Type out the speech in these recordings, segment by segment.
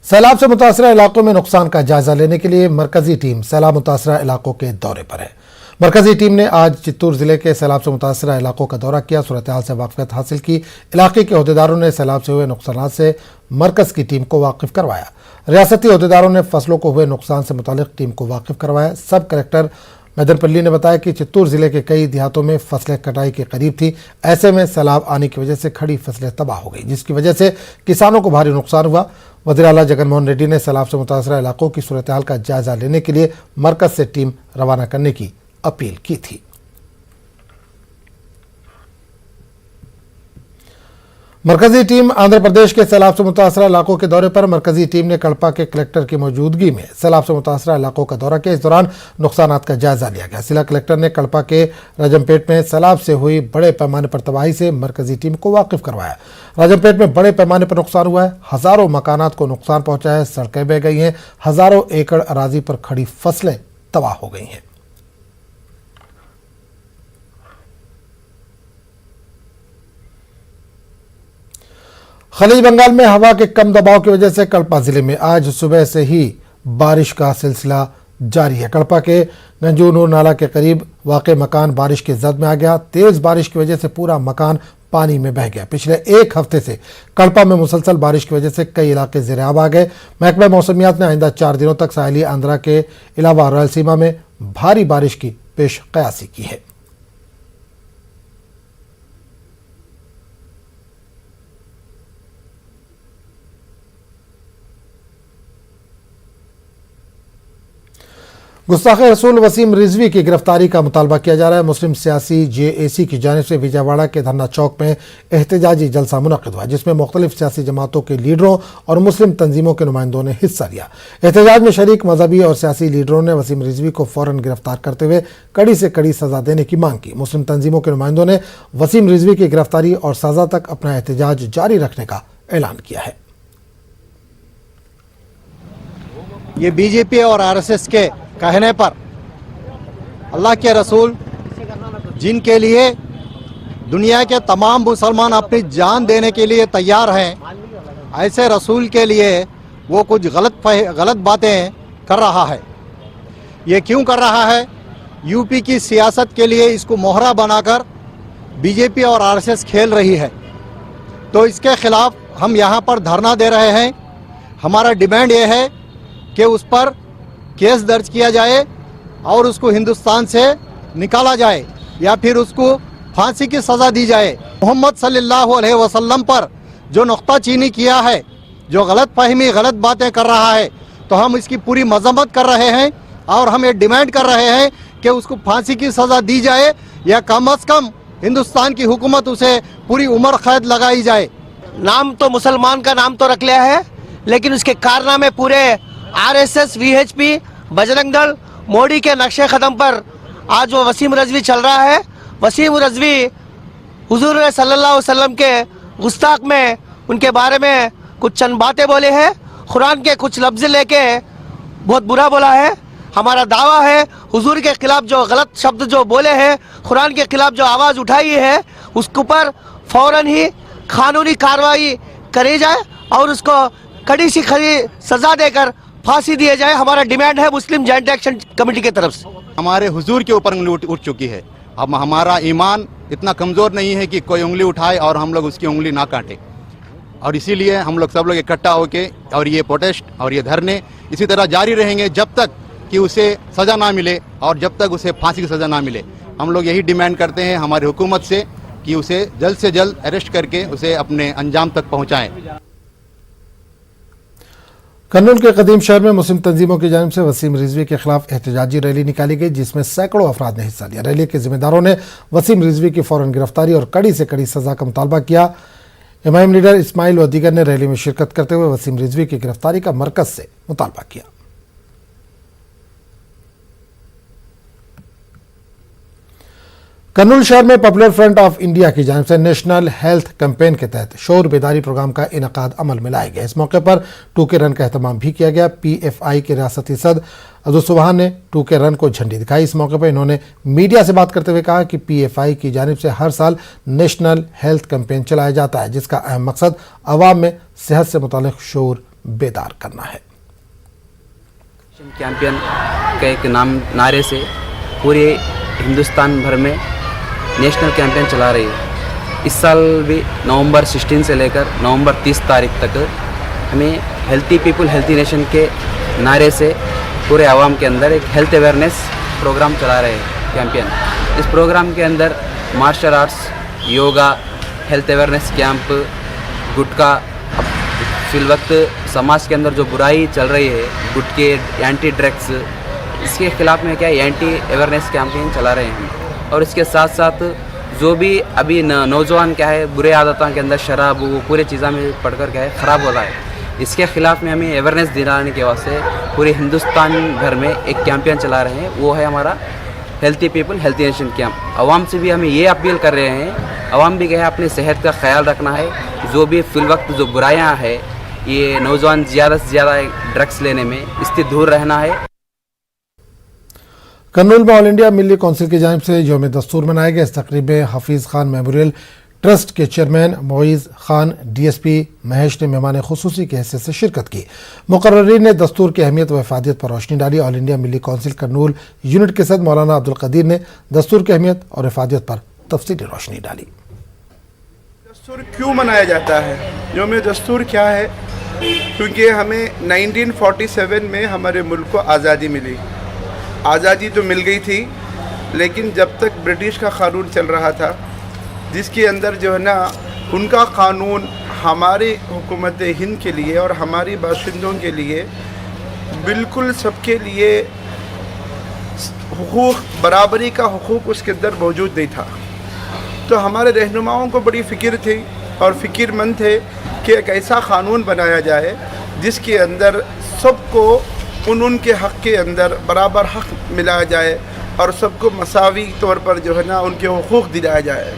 सैलाब से मुतासरा इलाकों में नुकसान का जायजा लेने के लिए मरकजी टीम सैलाब मुतासरा इलाकों के दौरे पर है। मरकजी टीम ने आज चित्तूर जिले के सैलाब से मुतासरा इलाकों का दौरा किया, सूरत हाल से वाकफियत हासिल की। इलाके के अहदेदारों ने सैलाब से हुए नुकसान से मरकज की टीम को वाकिफ करवाया। रियासती अहदेदारों ने फसलों को हुए नुकसान से मुतालिक टीम को वाकिफ करवाया। सब कलेक्टर मैदनपल्ली ने बताया कि चित्तूर जिले के कई देहातों में फसलें कटाई के करीब थी। ऐसे में सैलाब आने की वजह से खड़ी फसलें तबाह हो गई, जिसकी वजह से किसानों को भारी नुकसान हुआ। वज़ीर आला जगनमोहन रेड्डी ने सैलाब से मुतासरा इलाकों की सूरत हाल का जायजा लेने के लिए मरकज से टीम रवाना करने की अपील की थी। मरकजी टीम आंध्र प्रदेश के सैलाब से मुतासरा इलाकों के दौरे पर। मरकजी टीम ने कड़पा के कलेक्टर की मौजूदगी में सैलाब से मुतासरा इलाकों का दौरा किया। इस दौरान नुकसानात का जायजा लिया गया। जिला कलेक्टर ने कड़पा के राजमपेट में सैलाब से हुई बड़े पैमाने पर तबाही से मरकजी टीम को वाकिफ करवाया। राजमपेट में बड़े पैमाने पर नुकसान हुआ है। हजारों मकानात को नुकसान पहुंचा है। सड़कें बह गई हैं। हजारों एकड़ अराजी पर खड़ी फसलें तबाह हो गई हैं। खलीज बंगाल में हवा के कम दबाव की वजह से कड़पा जिले में आज सुबह से ही बारिश का सिलसिला जारी है। कड़पा के गंजूनूर नाला के करीब वाक़ मकान बारिश की जद में आ गया। तेज बारिश की वजह से पूरा मकान पानी में बह गया। पिछले एक हफ्ते से कड़पा में मुसलसल बारिश की वजह से कई इलाके ज़ेर-ए-आब आ गए। महकमा मौसमियात ने आइंदा 4 दिनों तक साहिली आंध्रा के अलावा रायलसीमा में भारी बारिश की पेश कयासी की है। गुस्ताख रसूल वसीम रिजवी की गिरफ्तारी का मुतालबा किया जा रहा है। मुस्लिम सियासी जेएसी की जानिब से विजयवाड़ा के धरना चौक में एहतजाजी जलसा मुनक़िद हुआ, जिसमें मुख्तलिफ सियासी जमातों के लीडरों और मुस्लिम तंजीमों के नुमाइंदों ने हिस्सा लिया। एहतजाज में शरीक मजहबी और सियासी लीडरों ने वसीम रिजवी को फौरन गिरफ्तार करते हुए कड़ी से कड़ी सजा देने की मांग की। मुस्लिम तंजीमों के नुमाइंदों ने वसीम रिजवी की गिरफ्तारी और सजा तक अपना एहतजाज जारी रखने का ऐलान किया है। ये बीजेपी और आरएसएस के कहने पर अल्लाह के रसूल जिनके लिए दुनिया के तमाम मुसलमान अपनी जान देने के लिए तैयार हैं, ऐसे रसूल के लिए वो कुछ गलत बातें कर रहा है। ये क्यों कर रहा है? यूपी की सियासत के लिए इसको मोहरा बनाकर बीजेपी और आरएसएस खेल रही है। तो इसके खिलाफ हम यहाँ पर धरना दे रहे हैं। हमारा डिमांड ये है कि उस पर केस दर्ज किया जाए और उसको हिंदुस्तान से निकाला जाए या फिर उसको फांसी की सज़ा दी जाए। मोहम्मद सल्लल्लाहु अलैहि वसल्लम पर जो नुक्ताचीनी किया है, जो गलत फहमी गलत बातें कर रहा है, तो हम इसकी पूरी मजम्मत कर रहे हैं और हम ये डिमांड कर रहे हैं कि उसको फांसी की सज़ा दी जाए या कम अज़ कम हिंदुस्तान की हुकूमत उसे पूरी उम्र कैद लगाई जाए। नाम तो मुसलमान का नाम तो रख लिया है, लेकिन उसके कारनामे पूरे आरएसएस, वीएचपी, बजरंग दल, मोदी के नक्शे कदम पर आज वो वसीम रिजवी चल रहा है। वसीम रिजवी हुजूर सल्लल्लाहु अलैहि वसल्लम के गुस्ताख में उनके बारे में कुछ चंद बातें बोले हैं, कुरान के कुछ लफ्ज़ लेके बहुत बुरा बोला है। हमारा दावा है हुजूर के खिलाफ जो गलत शब्द जो बोले हैं, कुरान के खिलाफ जो आवाज़ उठाई है, उसके ऊपर फौरन ही कानूनी कार्रवाई करी जाए और उसको कड़ी सी खड़ी सजा देकर फांसी दिए जाए। हमारा डिमांड है मुस्लिम जॉइंट एक्शन कमेटी की तरफ से। हमारे हुजूर के ऊपर उंगली उठ चुकी है। अब हमारा ईमान इतना कमज़ोर नहीं है कि कोई उंगली उठाए और हम लोग उसकी उंगली ना काटें, और इसीलिए हम लोग सब लोग इकट्ठा होके और ये प्रोटेस्ट और ये धरने इसी तरह जारी रहेंगे जब तक कि उसे सज़ा ना मिले और जब तक उसे फांसी की सज़ा ना मिले। हम लोग यही डिमांड करते हैं हमारी हुकूमत से कि उसे जल्द से जल्द अरेस्ट करके उसे अपने अंजाम तक पहुँचाएँ। कर्नूल के कदीम शहर में मुस्लिम तंजीमों की जानिब से वसीम रिजवी के खिलाफ एहतजाजी रैली निकाली गई, जिसमें सैकड़ों अफराद ने हिस्सा लिया। रैली के जिम्मेदारों ने वसीम रिजवी की फौरन गिरफ्तारी और कड़ी से कड़ी सजा का मुतालबा किया। इमाम लीडर इस्माइल और दीगर ने रैली में शिरकत करते हुए वसीम रिजवी की गिरफ्तारी का मरकज से मुतालबा किया। कर्नूल शहर में पॉपुलर फ्रंट ऑफ इंडिया की जानिब से नेशनल हेल्थ कैंपेन के तहत शोर बेदारी प्रोग्राम का इनकाद अमल में लाया गया। इस मौके पर 2K रन का एहतमाम भी किया गया। PFI के रियासती सदर अब्दुल सुबहान ने 2K रन को झंडी दिखाई। इस मौके पर इन्होंने मीडिया से बात करते हुए कहा कि PFI की जानिब से हर साल नेशनल हेल्थ कैंपेन चलाया जाता है, जिसका अहम मकसद अवाम में सेहत से मुतालिक शऊर बेदार करना है। चैंपियन के एक नारे से पूरे हिंदुस्तान भर में नेशनल कैंपेन चला रही है। इस साल भी नवंबर 16 से लेकर नवंबर 30 तारीख तक हमें हेल्थी पीपल हेल्थी नेशन के नारे से पूरे आवाम के अंदर एक हेल्थ अवेयरनेस प्रोग्राम चला रहे हैं कैंपेन। इस प्रोग्राम के अंदर martial arts, yoga, health awareness camp, gutkha, फिल वक्त समाज के अंदर जो बुराई चल रही है, गुटके, एंटी ड्रग्स, इसके खिलाफ में क्या एंटी अवेयरनेस कैंपेन चला रहे हैं। और इसके साथ साथ जो भी अभी नौजवान क्या है बुरे आदतों के अंदर शराब वो पूरे चीज़ों में पढ़कर क्या है ख़राब हो रहा है, इसके खिलाफ में हमें अवेयरनेस दिलाने के वास्ते पूरे हिंदुस्तान भर में एक कैंपेन चला रहे हैं। वो है हमारा healthy people healthy nation camp. आवाम से भी हमें ये अपील कर रहे हैं, आवाम भी क्या है अपनी सेहत का ख्याल रखना है। जो भी फिल वक्त जो बुराइयाँ हैं, ये नौजवान ज़्यादा से ज़्यादा ड्रग्स लेने में इससे दूर रहना है। कर्नूल में ऑल इंडिया मिली काउंसिल की जानिब से यौम दस्तूर मनाया गया। इस तकरीब में हफीज़ खान मेमोरियल ट्रस्ट के चेयरमैन मोइज़ खान DSP महेश ने मेहमान खुसूसी की हैसियत से शिरकत की। मुकर्ररीन ने दस्तूर की अहमियत व इफादियत पर रोशनी डाली। ऑल इंडिया मिली काउंसिल कर्नूल यूनिट के सदर मौलाना अब्दुल कदीर ने दस्तूर की अहमियत और इफादियत पर तफसीली रोशनी डाली। दस्तूर क्यों मनाया जाता है, यौम दस्तूर क्या है? क्योंकि हमें 1947 में हमारे मुल्क को आज़ादी मिली। आज़ादी तो मिल गई थी, लेकिन जब तक ब्रिटिश का क़ानून चल रहा था, जिसके अंदर जो है ना उनका क़ानून हमारे हुकूमत हिंद के लिए और हमारी बाशिंदों के लिए बिल्कुल सबके लिए हुकूक, बराबरी का हुकूक उसके अंदर मौजूद नहीं था। तो हमारे रहनुमाओं को बड़ी फ़िक्र थी और फ़िक्रमंद थे कि एक ऐसा क़ानून बनाया जाए जिसके अंदर सबको उनके हक़ के अंदर बराबर हक़ मिलाया जाए और सबको मसावी तौर पर जो है ना उनके हुकूक दिलाया जाए।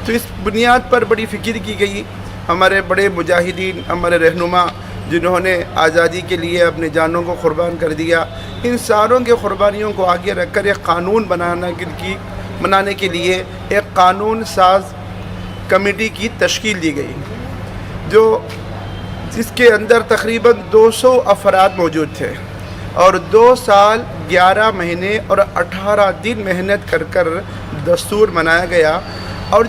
तो इस बुनियाद पर बड़ी फ़िक्र की गई। हमारे बड़े मुजाहिदीन, हमारे रहनुमा जिन्होंने आज़ादी के लिए अपने जानों को क़ुरबान कर दिया, इन सारों के क़ुरबानियों को आगे रख कर एक क़ानून बनाने के लिए एक क़ानून साज कमेटी की तश्कील दी गई, जिसके अंदर तकरीबन 200 अफराद मौजूद थे और 2 साल 11 महीने और 18 दिन मेहनत कर दस्तूर बनाया गया। और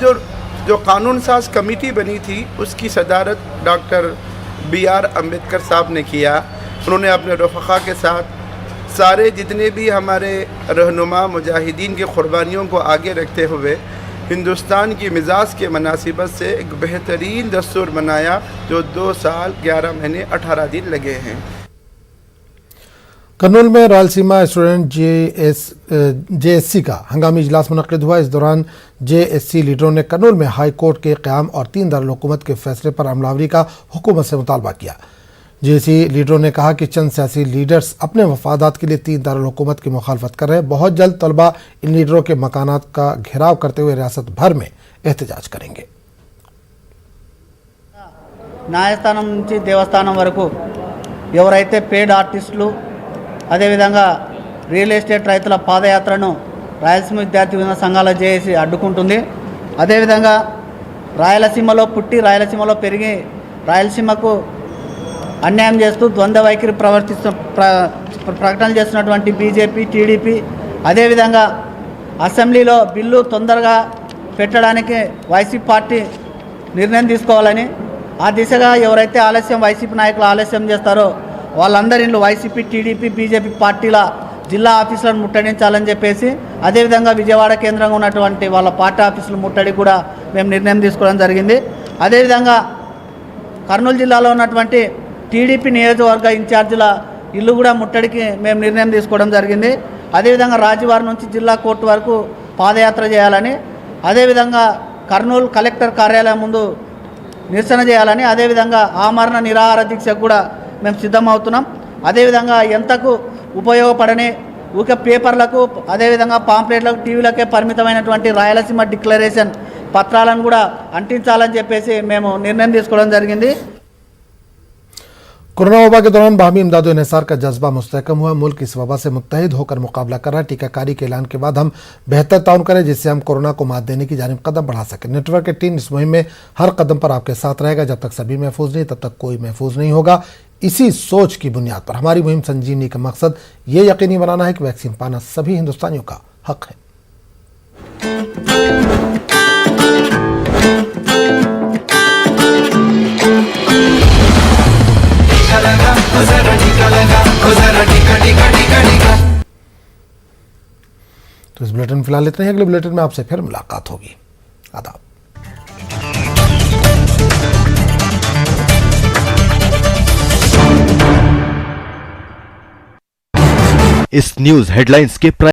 जो कानून साज कमेटी बनी थी उसकी सदारत डॉक्टर BR अम्बेडकर साहब ने किया। उन्होंने अपने रफ़क़ा के साथ सारे जितने भी हमारे रहनुमा मुजाहिदीन की क़ुरबानियों को आगे रखते हुए हिंदुस्तान की मिजाज के मुनासिबत से एक बेहतरीन दस्तूर बनाया, जो 2 साल 11 महीने 18 दिन लगे हैं। कर्नूल में रायलसीमा स्टूडेंट JSC का हंगामी इजलास मुनक़िद हुआ। इस दौरान JSC लीडरों ने कर्नूल में हाई कोर्ट के क़याम और 3 दारुल-हुकूमत के फैसले पर अमलावरी का हुकूमत से मुतालबा किया। JSC लीडरों ने कहा कि चंद सियासी लीडर्स अपने मफादात के लिए 3 दारुल-हुकूमत की मुखालफत कर रहे हैं। बहुत जल्द तलबा इन लीडरों के मकानात का घेराव करते हुए रियासत भर में एहतजाज करेंगे। న్యాయస్థానం నుంచి దేవస్థానం వరకు ఎవరైతే పేడ్ ఆర్టిస్టులు అదేవిధంగా రియల్ ఎస్టేట్ రైతుల పాదయాత్రను రాయలసీమ విద్యార్థి విధాన సంఘాల చేసి అడ్డుకుంటుంది. అదేవిధంగా రాయలసీమలో పుట్టి రాయలసీమలో పెరిగి రాయలసీమకు అన్యాయం చేస్తూ ద్వంద్వ వైఖరి ప్రకటనలు చేస్తున్నటువంటి బీజేపీ, టీడీపీ, అదేవిధంగా అసెంబ్లీలో బిల్లు తొందరగా పెట్టడానికి వైసీపీ పార్టీ నిర్ణయం తీసుకోవాలని, ఆ దిశగా ఎవరైతే వైసీపీ నాయకులు ఆలస్యం చేస్తారో వాళ్ళందరిలో వైసీపీ, టీడీపీ, బీజేపీ పార్టీల జిల్లా ఆఫీసులను ముట్టడించాలని చెప్పేసి, అదేవిధంగా విజయవాడ కేంద్రంగా ఉన్నటువంటి వాళ్ళ పార్టీ ఆఫీసులు ముట్టడి కూడా మేము నిర్ణయం తీసుకోవడం జరిగింది. అదేవిధంగా కర్నూలు జిల్లాలో ఉన్నటువంటి టీడీపీ నియోజకవర్గ ఇన్ఛార్జీల ఇల్లు కూడా ముట్టడికి మేము నిర్ణయం తీసుకోవడం జరిగింది. అదేవిధంగా రాజవారి నుంచి జిల్లా కోర్టు వరకు పాదయాత్ర చేయాలని, అదేవిధంగా కర్నూలు కలెక్టర్ కార్యాలయం ముందు నిరసన చేయాలని, అదేవిధంగా ఆమరణ నిరాహార దీక్షకు కూడా మేము సిద్ధమవుతున్నాం. అదేవిధంగా ఎంతకు ఉపయోగపడని ఊకే పేపర్లకు, అదేవిధంగా పాంప్లెట్లకు, టీవీలకే పరిమితమైనటువంటి రాయలసీమ డిక్లరేషన్ పత్రాలను కూడా అంటించాలని చెప్పేసి మేము నిర్ణయం తీసుకోవడం జరిగింది. कोरोना वबा के दौरान बाहमी इमदाद इन्हिसार का जज्बा मुस्तहकम हुआ। मुल्क इस वबा से मुत्तहिद होकर मुकाबला कर रहा। टीकाकारी के ऐलान के बाद हम बेहतर ताउन करें जिससे हम कोरोना को मात देने की जानिब कदम बढ़ा सकें। नेटवर्क की टीम इस मुहिम में हर कदम पर आपके साथ रहेगा। जब तक सभी महफूज नहीं तब तक कोई महफूज नहीं होगा। इसी सोच की बुनियाद पर हमारी मुहिम संजीवनी का मकसद ये यकीनी बनाना है कि वैक्सीन पाना सभी हिंदुस्तानियों का हक है। तो इस बुलेटिन में फिलहाल इतना ही। अगले बुलेटिन में आपसे फिर मुलाकात होगी। आदाब। इस न्यूज हेडलाइंस के